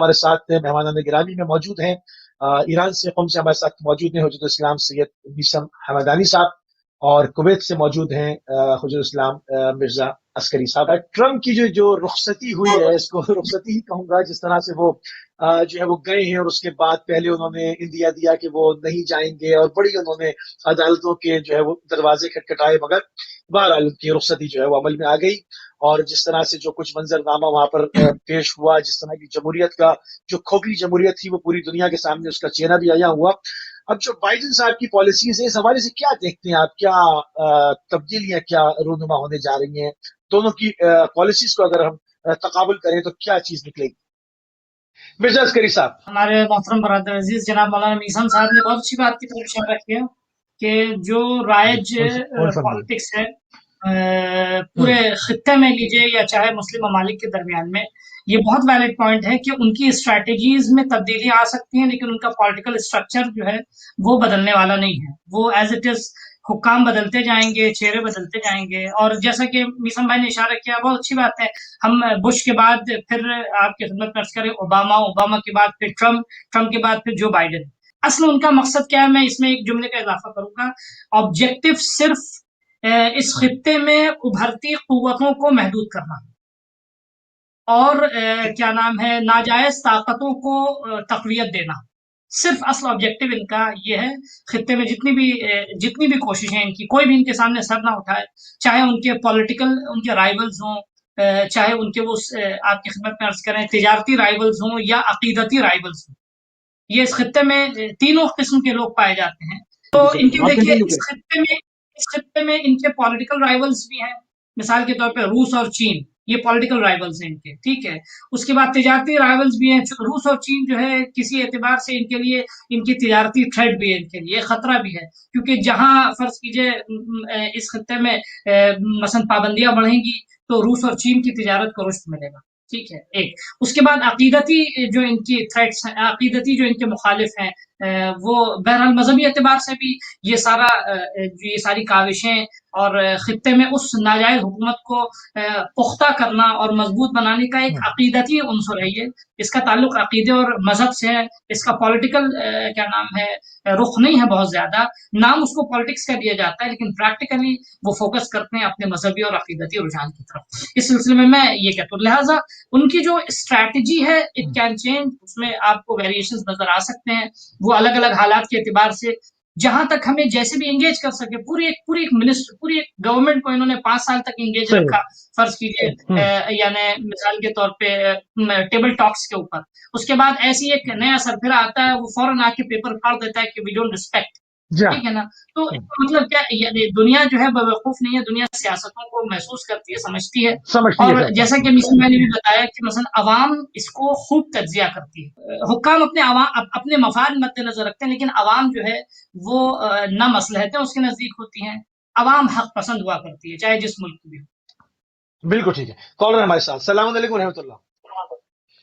ہمارے ساتھ مہمان گرامی میں موجود ہیں ایران سے قم سے ہمارے ساتھ موجود ہیں حجت الاسلام سید میثم حمدانی صاحب، اور کویت سے موجود ہیں حجت الاسلام مرزا عسکری صاحب۔ ٹرمپ کی جو رخصتی ہوئی ہے، اس کو رخصتی ہی کہوں گا، جس طرح سے وہ جو ہے وہ گئے ہیں، اور اس کے بعد پہلے انہوں نے اندیا دیا کہ وہ نہیں جائیں گے، اور بڑی انہوں نے عدالتوں کے جو ہے وہ دروازے کھٹکھٹائے، مگر بہرحال ان کی رخصتی جو ہے وہ عمل میں آ گئی۔ اور جس طرح سے جو کچھ منظرنامہ وہاں پر پیش ہوا، جس طرح کی جمہوریت کا جو کھوکھلی جمہوریت تھی وہ پوری دنیا کے سامنے اس کا چہرہ بھی عیاں ہوا۔ اب جو بائیڈن صاحب کی پالیسیز ہیں، اس حوالے سے کیا دیکھتے ہیں آپ؟ کیا تبدیلیاں کیا رونما ہونے جا رہی ہیں دونوں کی پالیسیز کو اگر ہم تقابل کریں تو کیا چیز نکلے گی؟ مرزا عسکری صاحب۔ ہمارے محترم برادر عزیز جناب مولانا میثم صاحب نے بہت اچھی بات کی طرف اشارہ کیا کہ جو رائج پالیٹکس ہے پورے خطے میں لیجئے یا چاہے مسلم ممالک کے درمیان میں، یہ بہت ویلڈ پوائنٹ ہے کہ ان کی اسٹریٹجیز میں تبدیلی آ سکتی ہیں، لیکن ان کا پولیٹیکل اسٹرکچر جو ہے وہ بدلنے والا نہیں ہے۔ وہ ایز اٹ از حکام بدلتے جائیں گے، چہرے بدلتے جائیں گے، اور جیسا کہ میثم بھائی نے اشارہ کیا، بہت اچھی بات ہے۔ ہم بش کے بعد پھر آپ کی خدمت میں عرض کریں اوباما کے بعد پھر ٹرمپ کے بعد پھر جو بائیڈن۔ اصل ان کا مقصد کیا ہے؟ میں اس میں ایک جملے کا اضافہ کروں گا۔ آبجیکٹو صرف اس خطے میں ابھرتی قوتوں کو محدود کرنا اور کیا نام ہے ناجائز طاقتوں کو تقویت دینا، صرف اصل آبجیکٹو ان کا یہ ہے۔ خطے میں جتنی بھی کوششیں ان کی، کوئی بھی ان کے سامنے سر نہ اٹھائے، چاہے ان کے پولیٹیکل ان کے رائیولز ہوں، چاہے ان کے وہ آپ کی خدمت میں عرض کریں تجارتی رائیولز ہوں یا عقیدتی رائیولز ہوں۔ یہ اس خطے میں تینوں قسم کے لوگ پائے جاتے ہیں۔ تو ان کے دیکھیے اس خطے میں ان کے پولیٹیکل رائیولز بھی ہیں، مثال کے طور پہ روس اور چین، یہ پولیٹیکل رائیولز ہیں ان کے، ٹھیک ہے۔ اس کے بعد تجارتی رائیولز بھی ہیں، روس اور چین جو ہے کسی اعتبار سے ان کے لیے ان کی تجارتی تھریٹ بھی ہے، ان کے لیے خطرہ بھی ہے، کیونکہ جہاں فرض کیجئے اس خطے میں مثلا پابندیاں بڑھیں گی تو روس اور چین کی تجارت کو رشد ملے گا، ٹھیک ہے ایک۔ اس کے بعد عقیدتی جو ان کی تھریٹس ہیں، عقیدتی جو ان کے مخالف ہیں، وہ بہرحال مذہبی اعتبار سے بھی یہ ساری کاوشیں اور خطے میں اس ناجائز حکومت کو پختہ کرنا اور مضبوط بنانے کا ایک عقیدتی عنصر ہے۔ یہ اس کا تعلق عقیدے اور مذہب سے ہے، اس کا پولیٹیکل کیا نام ہے رخ نہیں ہے بہت زیادہ، نام اس کو پالیٹکس کا دیا جاتا ہے، لیکن پریکٹیکلی وہ فوکس کرتے ہیں اپنے مذہبی اور عقیدتی رجحان کی طرف۔ اس سلسلے میں میں یہ کہتا ہوں، لہٰذا ان کی جو اسٹریٹجی ہے اٹ کین چینج، اس میں آپ کو ویریشنز نظر آ سکتے ہیں، وہ الگ الگ حالات کے اعتبار سے جہاں تک ہمیں جیسے بھی انگیج کر سکے۔ پوری ایک منسٹر، پوری ایک گورنمنٹ کو انہوں نے 5 سال تک انگیج رکھا، فرض کیجئے یعنی مثال کے طور پہ ٹیبل ٹاکس کے اوپر۔ اس کے بعد ایسی ایک نیا سربراہ آتا ہے، وہ فوراً آ کے پیپر پھاڑ دیتا ہے کہ وی ڈونٹ ریسپیکٹ، ٹھیک ہے نا۔ تو مطلب کیا، یعنی دنیا جو ہے بیوقوف نہیں ہے، دنیا سیاستوں کو محسوس کرتی ہے، سمجھتی ہے، اور جیسا کہ میں نے بھی بتایا کہ مثلا عوام اس کو خوب تجزیہ کرتی ہے۔ حکام اپنے مفاد مد نظر رکھتے ہیں، لیکن عوام جو ہے وہ نہ مصلحتیں اس کے نزدیک ہوتی ہیں، عوام حق پسند ہوا کرتی ہے، چاہے جس ملک کی بھی ہو۔ بالکل ٹھیک ہے، کالر ہمارے ساتھ۔ السلام علیکم ورحمۃ اللہ۔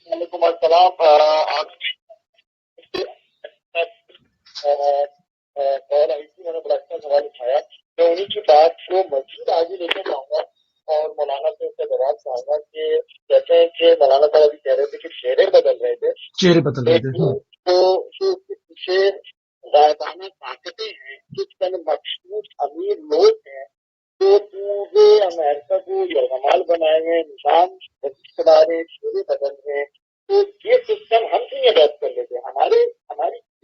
وعلیکم السلام۔ میں نے بڑا اچھا سوال اٹھایا، میں انہیں کی بات کو مزید آگے لے کے جاؤں گا اور مولانا سے اس کا جواب چاہوں گا کہ جیسے کہ مولانا صاحب ابھی کہہ رہے تھے کہ چہرے بدل رہے تھے، تو اس کے پیچھے غائبانہ طاقتیں ہیں، کچھ چند مخصوص امیر لوگ ہیں جو پورے امریکہ کو یرغمال بنائے ہوئے، نظام چلا رہے، چہرے بدل رہے ہیں۔ تو یہ سسٹم ہم کیوں نہیں اڈاپٹ کر لیتے؟ ہماری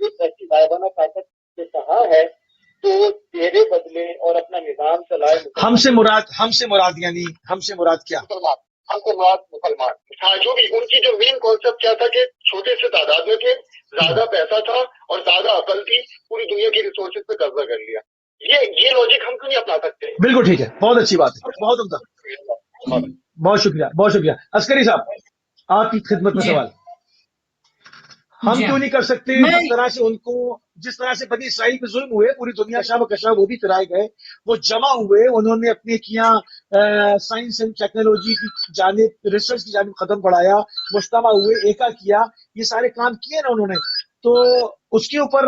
ایسی غائبانہ طاقت سے کہاں ہے تو چہرے بدلے اور اپنا نظام چلائے۔ ہم سے مراد کیا؟ ہم سے مراد مسلمان، ہاں، جو بھی ان کی جو مین کانسیپٹ کیا تھا کہ چھوٹے سے تعداد میں تھے، زیادہ پیسہ تھا اور زیادہ عقل تھی، پوری دنیا کی ریسورسز پہ قبضہ کر لیا۔ یہ لاجک ہم کیوں نہیں اپنا سکتے؟ بالکل ٹھیک ہے، بہت اچھی بات ہے، بہت عمدہ، بہت شکریہ، بہت شکریہ۔ عسکری صاحب، آپ کی خدمت میں سوال۔ ہم کیوں نہیں کر سکتے جس طرح سے بنی اسرائیل پہ ظلم ہوئے، پوری دنیا شام و کشا وہ بھی پھرائے گئے، وہ جمع ہوئے، انہوں نے اپنے کیا سائنس اینڈ ٹیکنالوجی کی جانب، ریسرچ کی جانب قدم بڑھایا، مجتمع ہوئے، ایکا کیا، یہ سارے کام کیے نا انہوں نے، تو اس کے اوپر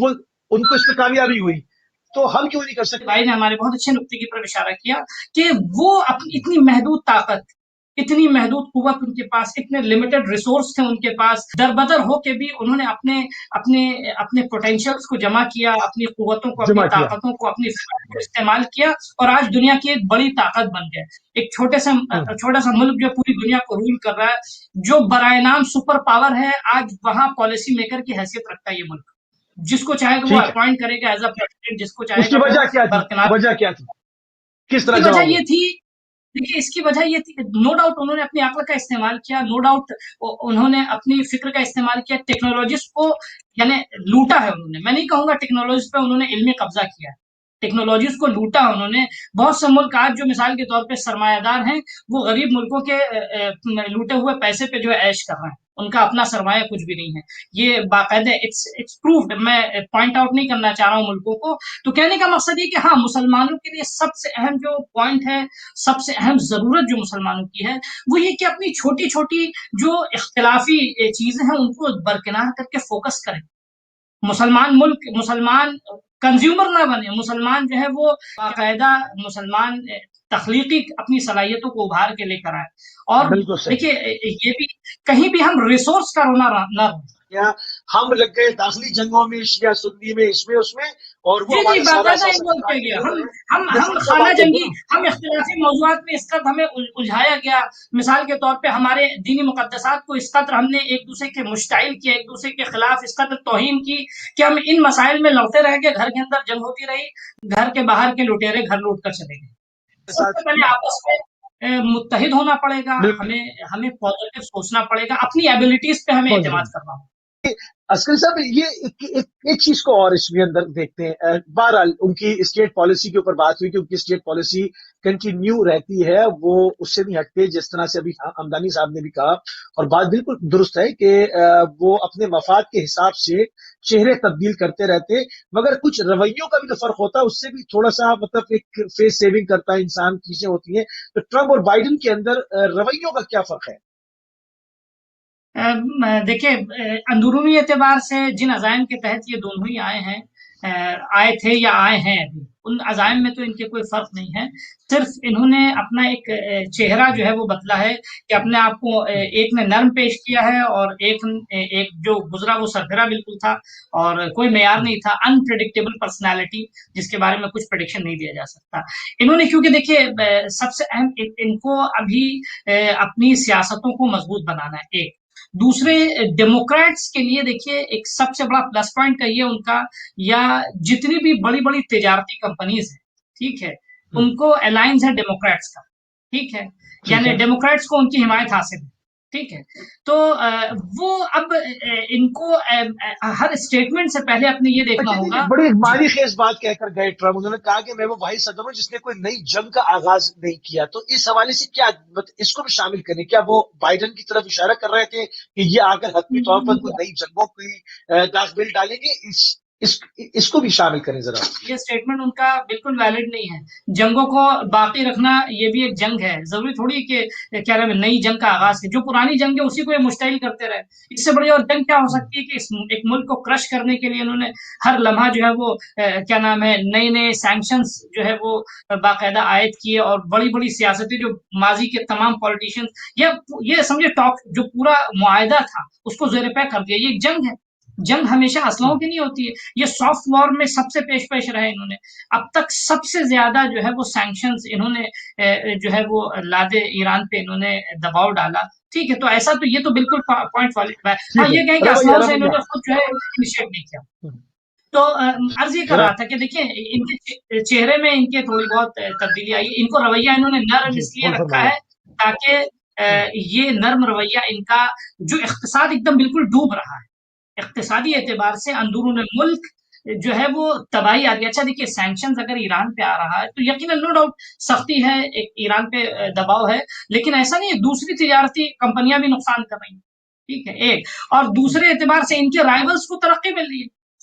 وہ ان کو اس پہ کامیابی ہوئی، تو ہم کیوں نہیں کر سکتے؟ بھائی نے ہمارے بہت اچھے نقطے کی طرف اشارہ کیا کہ وہ اپنی اتنی محدود طاقت اتنی محدود قوت ان کے پاس، اتنے لمیٹڈ ریسورس تھے ان کے پاس، دربدر ہو کے بھی انہوں نے اپنے اپنے اپنے پوٹینشیلز کو جمع کیا، اپنی قوتوں کو، اپنی طاقتوں کو، اپنی فکر کو استعمال کیا، اور آج دنیا کی ایک بڑی طاقت بن گئے. ایک چھوٹا سا ملک جو پوری دنیا کو رول کر رہا ہے، جو برائے نام سپر پاور ہے، آج وہاں پالیسی میکر کی حیثیت رکھتا ہے یہ ملک. جس کو چاہے گا وہ اپوائنٹ کرے گا ایز اے پریزیڈنٹ، جس کو چاہے گا وجہ کیا تھی؟ کس طرح وجہ یہ تھی؟ دیکھیے، اس کی وجہ یہ تھی کہ نو ڈاؤٹ انہوں نے اپنی عقل کا استعمال کیا، نو ڈاؤٹ انہوں نے اپنی فکر کا استعمال کیا، ٹیکنالوجیز کو یعنی لوٹا ہے انہوں نے. میں نہیں کہوں گا ٹیکنالوجیز پہ انہوں نے علمی قبضہ کیا ہے، ٹیکنالوجیز کو لوٹا انہوں نے. بہت سے ملک آج جو مثال کے طور پہ سرمایہ دار ہیں، وہ غریب ملکوں کے لوٹے ہوئے پیسے پہ جو ہے عیش کر رہے ہیں، ان کا اپنا سرمایہ کچھ بھی نہیں ہے. یہ باقاعدہ اٹس پروفڈ. میں پوائنٹ آؤٹ نہیں کرنا چاہ رہا ہوں ملکوں کو. تو کہنے کا مقصد یہ کہ ہاں، مسلمانوں کے لیے سب سے اہم جو پوائنٹ ہے، سب سے اہم ضرورت جو مسلمانوں کی ہے، وہ یہ کہ اپنی چھوٹی چھوٹی جو اختلافی چیزیں ہیں ان کو برکنار کر کے فوکس کریں. مسلمان کنزیومر نہ بنے، مسلمان جو ہے وہ باقاعدہ مسلمان تخلیقی اپنی صلاحیتوں کو ابھار کے لے کر آئے. اور دیکھیے، یہ بھی کہیں بھی ہم ریسورس کا رونا نہ رہے. ہم لگ گئے داخلی جنگوں میں، شیعہ سنی میں، اس میں اور وہ ہم خانہ جنگی، ہم اختلافی موضوعات میں اس قدر ہمیں الجھایا گیا. مثال کے طور پہ ہمارے دینی مقدسات کو اس قدر ہم نے ایک دوسرے کے مشتعل کیا، ایک دوسرے کے خلاف اس قدر توہین کی کہ ہم ان مسائل میں لڑتے رہ گئے. گھر کے اندر جنگ ہوتی رہی، گھر کے باہر کے لٹیرے گھر لوٹ کر چلے گئے. سب سے پہلے آپس میں متحد ہونا پڑے گا، ہمیں پازیٹیو سوچنا پڑے گا، اپنی ایبلٹیز پہ ہمیں اعتماد کرنا ہوگا. عسکری صاحب، یہ ایک چیز کو اور اس میں اندر دیکھتے ہیں. بہرحال ان کی اسٹیٹ پالیسی کے اوپر بات ہوئی کہ ان کی اسٹیٹ پالیسی کنٹینیو رہتی ہے، وہ اس سے نہیں ہٹتے. جس طرح سے ابھی حمدانی صاحب نے بھی کہا، اور بات بالکل درست ہے کہ وہ اپنے مفاد کے حساب سے چہرے تبدیل کرتے رہتے، مگر کچھ رویوں کا بھی تو فرق ہوتا ہے. اس سے بھی تھوڑا سا مطلب ایک فیس سیونگ کرتا ہے انسان، چیزیں ہوتی ہیں. تو ٹرمپ اور بائیڈن کے اندر رویوں کا کیا فرق ہے؟ دیکھیں، اندرونی اعتبار سے جن عزائم کے تحت یہ دونوں ہی آئے تھے یا آئے ہیں ابھی، ان عزائم میں تو ان کے کوئی فرق نہیں ہے. صرف انہوں نے اپنا ایک چہرہ جو ہے وہ بدلا ہے کہ اپنے آپ کو ایک نے نرم پیش کیا ہے، اور ایک جو گزرا وہ سرفرا بالکل تھا اور کوئی معیار نہیں تھا. انپریڈکٹیبل پرسنالٹی، جس کے بارے میں کچھ پریڈکشن نہیں دیا جا سکتا. انہوں نے کیونکہ دیکھیے، سب سے اہم ان کو ابھی اپنی سیاستوں کو مضبوط بنانا ہے. ایک دوسرے ڈیموکریٹس کے لیے دیکھیے، ایک سب سے بڑا پلس پوائنٹ کہیے ان کا، یا جتنی بھی بڑی بڑی تجارتی کمپنیز ہیں، ٹھیک ہے، ان کو الائنس ہے ڈیموکریٹس کا، ٹھیک ہے، یعنی ڈیموکریٹس کو ان کی حمایت حاصل ہے، ٹھیک ہے. تو وہ اب ان کو ہر اسٹیٹمنٹ سے پہلے اپنے یہ دیکھنا ہوگا. بڑی ماری خیز بات کہہ کر گئے ٹرمپ. انہوں نے کہا کہ میں وہ واحد صدر ہوں جس نے کوئی نئی جنگ کا آغاز نہیں کیا. تو اس حوالے سے کیا اس کو بھی شامل کریں؟ کیا وہ بائیڈن کی طرف اشارہ کر رہے تھے کہ یہ آ کر حتمی طور پر کوئی نئی جنگوں کی داغ بل ڈالیں گے؟ اس کو بھی شامل کریں ذرا. یہ اسٹیٹمنٹ ان کا بالکل ویلڈ نہیں ہے. جنگوں کو باقی رکھنا یہ بھی ایک جنگ ہے. ضروری تھوڑی کہ کیا نام ہے نئی جنگ کا آغاز ہے. جو پرانی جنگ ہے اسی کو یہ مشتعل کرتے رہے. اس سے بڑی اور جنگ کیا ہو سکتی ہے کہ ایک ملک کو کرش کرنے کے لیے انہوں نے ہر لمحہ جو ہے وہ کیا نام ہے نئے سینکشنز جو ہے وہ باقاعدہ عائد کیے، اور بڑی بڑی سیاستیں جو ماضی کے تمام پولیٹیشنز یہ سمجھے جو پورا معاہدہ تھا اس کو زیر پے کر دیا. یہ ایک جنگ ہے. جنگ ہمیشہ اسلحوں کی نہیں ہوتی ہے. یہ سافٹ وار میں سب سے پیش رہے. انہوں نے اب تک سب سے زیادہ جو ہے وہ سینکشنز انہوں نے جو ہے وہ لادے ایران پہ انہوں نے دباؤ ڈالا. ٹھیک ہے، تو ایسا تو یہ تو بالکل پوائنٹ والی ہے. ہاں، یہ کہیں کہ اسلحوں سے انہوں نے خود جو ہے انیشیٹ نہیں کیا. تو عرض یہ کر رہا تھا کہ دیکھیں، ان کے چہرے میں ان کے تھوڑی بہت تبدیلی آئی. ان کو رویہ انہوں نے نرم اس لیے رکھا ہے تاکہ یہ نرم رویہ ان کا جو اقتصاد ایک دم بالکل ڈوب رہا ہے، اقتصادی اعتبار سے اندرون ملک جو ہے وہ تباہی آ گئی. اچھا دیکھیے، سینکشنز اگر ایران پہ آ رہا ہے تو یقیناً نو ڈاؤٹ سختی ہے، ایک ایران پہ دباؤ ہے، لیکن ایسا نہیں ہے دوسری تجارتی کمپنیاں بھی نقصان کر رہی ہیں. ٹھیک ہے، ایک اور دوسرے اعتبار سے ان کے رائیولز کو ترقی مل رہی ہے.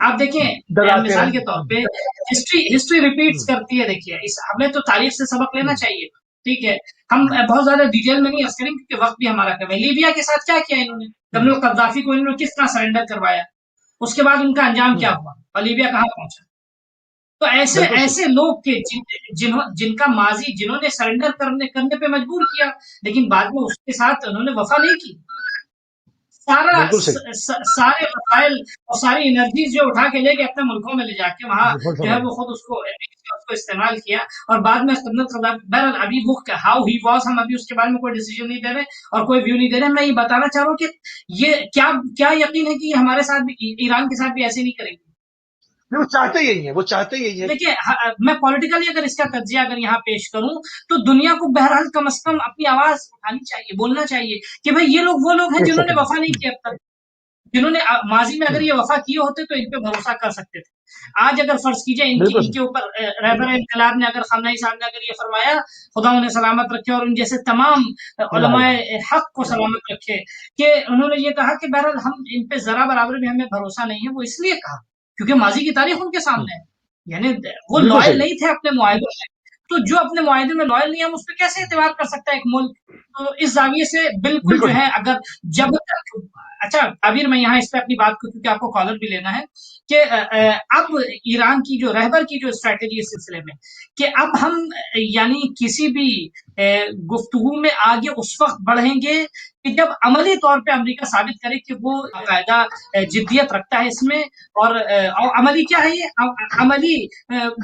آپ دیکھیں مثال کے طور پہ ہسٹری ریپیٹس کرتی ہے. دیکھیے ہمیں تو تاریخ سے سبق لینا چاہیے. ٹھیک ہے, ہم بہت زیادہ ڈیٹیل میں نہیں عرض کریں کیونکہ وقت بھی ہمارا کم ہے. لیبیا کے ساتھ کیا کیا انہوں نے, جنرل قذافی کو انہوں نے کس طرح سرنڈر کروایا, اس کے بعد ان کا انجام کیا ہوا اور لیبیا کہاں پہنچا. تو ایسے لوگ کے جن کا ماضی, جنہوں نے سرنڈر کرنے پہ مجبور کیا, لیکن بعد میں اس کے ساتھ انہوں نے وفا نہیں کی. سارے وسائل اور ساری انرجیز جو اٹھا کے لے کے اپنے ملکوں میں لے جا کے وہاں جو ہے وہ خود اس کو استعمال کیا, اور بعد میں بہرحال ابھی وہ ہاؤ ہی واز, ہم ابھی اس کے بارے میں کوئی ڈیسیجن نہیں دے رہے اور کوئی ویو نہیں دے رہے. میں یہ بتانا چاہ رہا ہوں کہ یہ کیا یقین ہے کہ یہ ہمارے ساتھ بھی, ایران کے ساتھ بھی ایسے نہیں کریں گے. وہ چاہتے یہی ہیں. دیکھیے میں پولیٹیکلی اگر اس کا تجزیہ اگر یہاں پیش کروں تو دنیا کو بہرحال کم از کم اپنی آواز اٹھانی چاہیے, بولنا چاہیے کہ بھائی یہ لوگ وہ لوگ ہیں جنہوں نے وفا نہیں کیا اب تک. جنہوں نے ماضی میں اگر یہ وفا کیے ہوتے تو ان پہ بھروسہ کر سکتے تھے. آج اگر فرض کیجئے ان کے اوپر رہبر انقلاب نے, اگر خامنہئی صاحب نے اگر یہ فرمایا خدا انہیں سلامت رکھے اور ان جیسے تمام علماء حق کو سلامت رکھے کہ انہوں نے یہ کہا کہ بہرحال ہم ان پہ ذرا برابر بھی ہمیں بھروسہ نہیں ہے, وہ اس لیے کہا کیونکہ ماضی کی تاریخ ان کے سامنے ہے. یعنی وہ لائل نہیں تھے اپنے معاہدوں میں, تو جو اپنے معاہدے میں لائل نہیں ہے ہم اس پہ کیسے اعتبار کر سکتا ہے ایک ملک. تو اس زاویے سے بالکل جو ہے اگر جب تک, اچھا عبیر میں یہاں اس پہ اپنی بات کو کیونکہ آپ کو کالر بھی لینا ہے کہ اب ایران کی جو رہبر کی جو اسٹریٹجی اس سلسلے میں کہ اب ہم یعنی کسی بھی گفتگو میں آگے اس وقت بڑھیں گے کہ جب عملی طور پہ امریکہ ثابت کرے کہ وہ باقاعدہ جدیت رکھتا ہے اس میں, اور عملی کیا ہے یہ عملی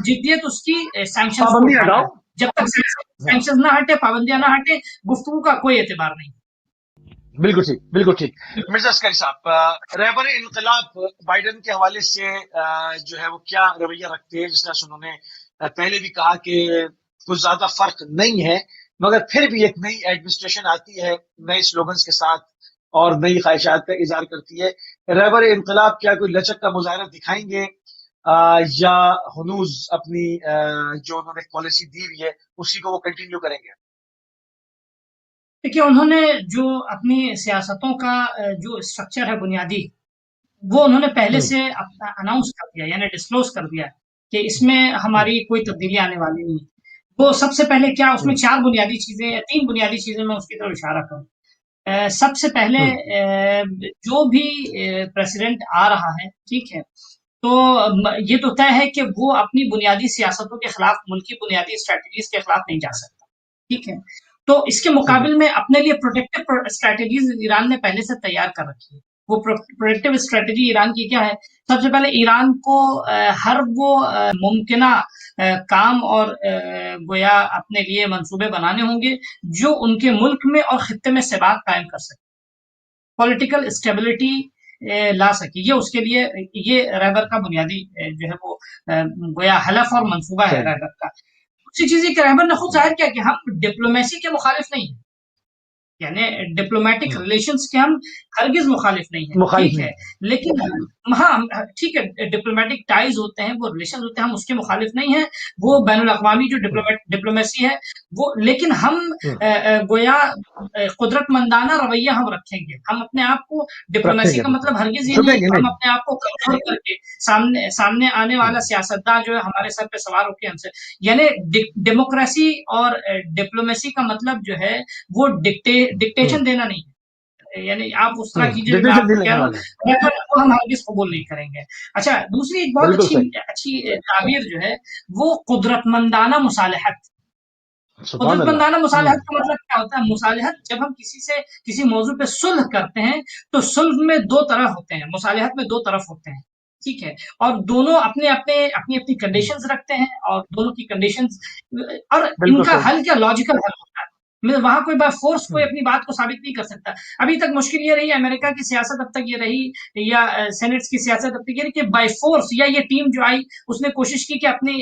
جدیت اس کی سینکشنز کو اٹھانا ہے. جب تک سینکشنز نہ ہٹے, پابندیاں نہ ہٹے, گفتگو کا کوئی اعتبار نہیں. بالکل ٹھیک. مرزا عسکری صاحب, رہبر انقلاب بائیڈن کے حوالے سے جو ہے وہ کیا رویہ رکھتے ہیں, جس طرح انہوں نے پہلے بھی کہا کہ کچھ زیادہ فرق نہیں ہے, مگر پھر بھی ایک نئی ایڈمنسٹریشن آتی ہے نئے سلوگنز کے ساتھ اور نئی خواہشات کا اظہار کرتی ہے. رہبر انقلاب کیا کوئی لچک کا مظاہرہ دکھائیں گے یا ہنوز اپنی جو انہوں نے پالیسی دی ہوئی ہے اسی کو وہ کنٹینیو کریں گے؟ دیکھیے انہوں نے جو اپنی سیاستوں کا جو اسٹرکچر ہے بنیادی, وہ انہوں نے پہلے سے اناؤنس کر دیا, یعنی ڈسکلوز کر دیا کہ اس میں ہماری کوئی تبدیلی آنے والی نہیں. وہ سب سے پہلے کیا اس میں 3 بنیادی چیزیں میں اس کی طرف اشارہ کروں. سب سے پہلے جو بھی پریزیڈنٹ آ رہا ہے, ٹھیک ہے, تو یہ تو طے ہے کہ وہ اپنی بنیادی سیاستوں کے خلاف, ملکی بنیادی اسٹریٹجیز کے خلاف نہیں جا سکتا. ٹھیک ہے, تو اس کے مقابل میں اپنے لیے پروٹیکٹیو اسٹریٹجیز ایران نے پہلے سے تیار کر رکھی ہے. وہ پروٹیکٹیو اسٹریٹجی ایران کی کیا ہے؟ سب سے پہلے ایران کو ہر وہ ممکنہ کام اور گویا اپنے لیے منصوبے بنانے ہوں گے جو ان کے ملک میں اور خطے میں ثبات قائم کر سکے, پولیٹیکل اسٹیبلٹی لا سکے. یہ اس کے لیے یہ رہبر کا بنیادی جو ہے وہ گویا حلف اور منصوبہ ہے رہبر کا. دوسری چیز یہ کہ رہبر نے خود ظاہر کیا کہ ہم ڈپلومیسی کے مخالف نہیں ہیں, یعنی ڈپلومیٹک ریلیشنز کے ہم ہرگز مخالف نہیں ہیں. ٹھیک ہے, لیکن ہاں ٹھیک ہے ڈپلومیٹک ٹائز ہوتے ہیں, وہ ریلیشن ہوتے ہیں, ہم اس کے مخالف نہیں ہیں, وہ بین الاقوامی جو ڈپلومیسی ہے وہ, لیکن ہم گویا قدرت مندانہ رویہ ہم رکھیں گے. ہم اپنے آپ کو ڈپلومیسی کا مطلب ہرگز یہ نہیں کہ ہم اپنے آپ کو کنٹرول کر کے سامنے آنے والا سیاستدان جو ہے ہمارے سر پہ سوار ہو کے ہم سے, یعنی ڈیموکریسی اور ڈپلومیسی کا مطلب جو ہے وہ ڈکٹیشن دینا نہیں ہے. یعنی آپ اس طرح کیجیے میں آپ کو کہہ رہا ہوں وہ ہم ہرگز قبول نہیں کریں گے. اچھا, دوسری ایک بہت اچھی تعبیر جو ہے وہ قدرت مندانہ مصالحت. قدرت مندانہ مصالحت کا مطلب کیا ہوتا ہے؟ مصالحت جب ہم کسی موضوع پہ صلح کرتے ہیں تو صلح میں 2 طرف ہوتے ہیں, مصالحت میں 2 طرف ہوتے ہیں. ٹھیک ہے, اور دونوں اپنی کنڈیشنز رکھتے ہیں, اور دونوں کی کنڈیشنز اور ان کا حل کیا لاجیکل حل ہوتا ہے. وہاں کوئی بائی فورس کوئی اپنی بات کو ثابت نہیں کر سکتا. ابھی تک مشکل یہ رہی ہے, امریکہ کی سیاست اب تک یہ رہی یا سینٹس کی سیاست اب تک یہ رہی کہ بائی فورس, یا یہ ٹیم جو آئی اس نے کوشش کی کہ اپنی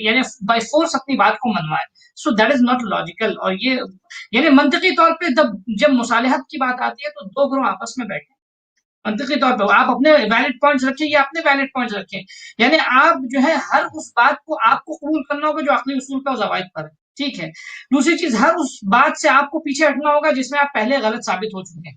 یعنی بائی فورس اپنی بات کو منوائے. So that is not logical. اور یہ یعنی منطقی طور پہ جب مصالحت کی بات آتی ہے تو 2 گروہ آپس میں بیٹھے منطقی طور پہ, آپ اپنے ویلڈ پوائنٹس رکھیں یا اپنے ویلڈ پوائنٹس رکھیں, یعنی آپ جو ہے ہر اس بات کو آپ کو قبول کرنا ہوگا جو عقلی اصول پہ اور ضوابط پر ہے. ٹھیک ہے, دوسری چیز ہر اس بات سے آپ کو پیچھے ہٹنا ہوگا جس میں آپ پہلے غلط ثابت ہو چکے ہیں.